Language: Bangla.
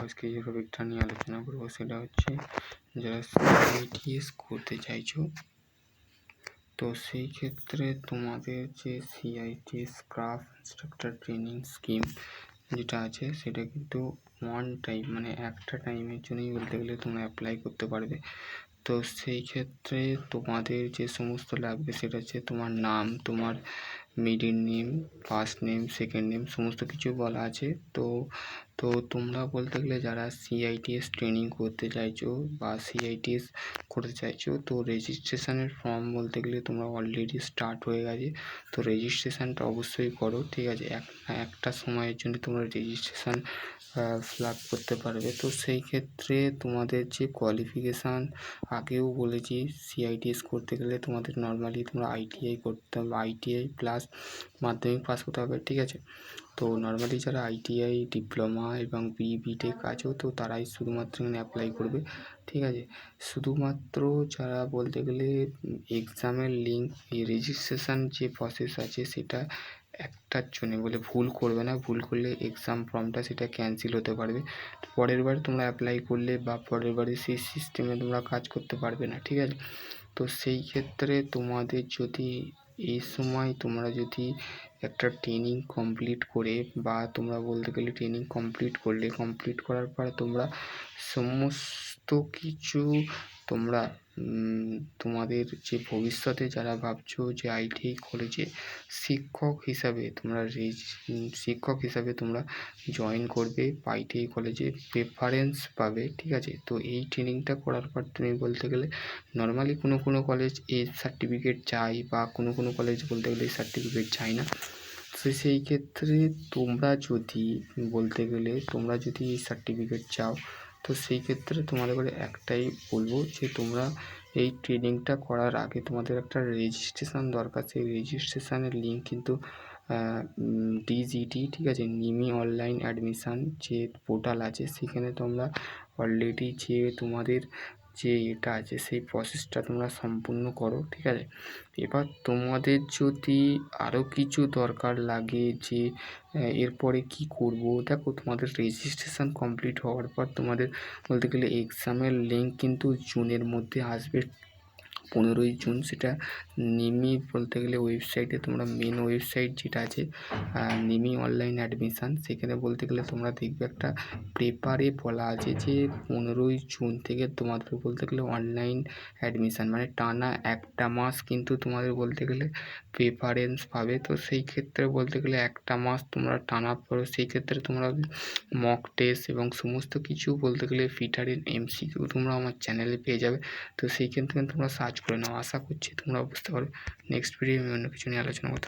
আজকে যে টপিকটা নিয়ে আলোচনা করবো সেটা হচ্ছে যারা সিআইটিএস করতে চাইছো, তো সেই ক্ষেত্রে তোমাদের যে CITS craft instructor training scheme যেটা আছে সেটা কিন্তু ওয়ান টাইম মানে একটা টাইমের জন্যই বলতে গেলে তোমরা অ্যাপ্লাই করতে পারবে। তো সেই ক্ষেত্রে তোমাদের যে সমস্ত লাগবে সেটা হচ্ছে তোমার নাম, তোমার middle name, first name, second name সমস্ত কিছু বলা আছে। তো তো তোমরা বলতে গেলে যারা সিআইটিএস ট্রেনিং করতে চাইছো বা সিআইটিএস করতে চাইছো, তো রেজিস্ট্রেশনের ফর্ম বলতে গেলে তোমরা অলরেডি স্টার্ট হয়ে গেছে। তো রেজিস্ট্রেশনটা অবশ্যই করো, ঠিক আছে। একটা সময়ের জন্য তোমরা রেজিস্ট্রেশন ফিল আপ করতে পারবে। তো সেই ক্ষেত্রে তোমাদের যে কোয়ালিফিকেশান আগেও বলেছি, সিআইটিএস করতে গেলে তোমাদের নর্মালি তোমরা আইটিআই করতে হবে, আইটিআই প্লাস মাধ্যমিক পাস করতে হবে, ঠিক আছে। তো নর্মালি যারা আইটিআই ডিপ্লোমা এবং বিটেক আছো তো তারাই শুধুমাত্র এখানে অ্যাপ্লাই করবে, ঠিক আছে। শুধুমাত্র যারা বলতে গেলে এক্সামের লিঙ্ক রেজিস্ট্রেশন যে প্রসেস আছে সেটা একটার জন্য বলে ভুল করবে না, ভুল করলে এক্সাম ফর্মটা সেটা ক্যান্সেল হতে পারবে। পরের বার তোমরা অ্যাপ্লাই করলে বা পরের বারে সেই সিস্টেমে তোমরা কাজ করতে পারবে না, ঠিক আছে। তো সেই ক্ষেত্রে তোমাদের যদি এই সময় তোমরা যদি একটা ট্রেনিং কমপ্লিট করে বা তোমরা বলতে গেলে ট্রেনিং কমপ্লিট করার পর তোমরা সমস্ত কিছু তোমরা তোমাদের যে ভবিষ্যতে যারা ভাবছো যে আইটিআই কলেজে শিক্ষক হিসাবে তোমরা জয়েন করবে আইটিআই কলেজে প্রেফারেন্স পাবে, ঠিক আছে। তো এই ট্রেনিংটা করার পর তুমি বলতে গেলে নর্মালি কোনো কলেজ এই সার্টিফিকেট চাই বা কোনো কলেজ বলতে গেলে এই সার্টিফিকেট চাই না। তো সেই ক্ষেত্রে তোমরা যদি বলতে গেলে তোমরা যদি এই সার্টিফিকেট চাও, তো সেই ক্ষেত্রে তোমাদের করে একটাই বলবো যে তোমরা এই ট্রেনিংটা করার আগে তোমাদের একটা রেজিস্ট্রেশন দরকার। সেই রেজিস্ট্রেশনের লিঙ্ক কিন্তু ডিজিটি, ঠিক আছে, নিমি অনলাইন অ্যাডমিশান যে পোর্টাল আছে সেখানে তোমরা অলরেডি যে তোমাদের যে এটা আছে সেই প্রসেসটা তোমরা সম্পূর্ণ করো, ঠিক আছে। এবার তোমাদের যদি আরও কিছু দরকার লাগে যে এরপরে কি করব, দেখো তোমাদের রেজিস্ট্রেশন কমপ্লিট হওয়ার পর তোমাদের বলতে গেলে এক্সামের লিঙ্ক কিন্তু জুনের মধ্যে আসবে, 15ই জুন। সেটা নিমি বলতে গেলে ওয়েবসাইটে তোমরা মেন ওয়েবসাইট যেটা আছে নিমি অনলাইন অ্যাডমিশান, সেখানে বলতে গেলে তোমরা দেখবে একটা পেপারে বলা আছে যে 15ই জুন থেকে তোমাদের বলতে গেলে অনলাইন অ্যাডমিশান মানে টানা একটা মাস কিন্তু তোমাদের বলতে গেলে প্রেফারেন্স পাবে। তো সেই ক্ষেত্রে বলতে গেলে একটা মাস তোমরা টানা পড়ো, সেই ক্ষেত্রে তোমরা মক টেস্ট এবং সমস্ত কিছু বলতে গেলে ফিটারের এমসিকিউ তোমরা আমার চ্যানেলে পেয়ে যাবে। তো সেই ক্ষেত্রে তোমরা সার্চ করে নাও, আশা করছি তোমরা বুঝতে পারবে। নেক্সট ভিডিও আমি অন্য কিছু নিয়ে আলোচনা করতে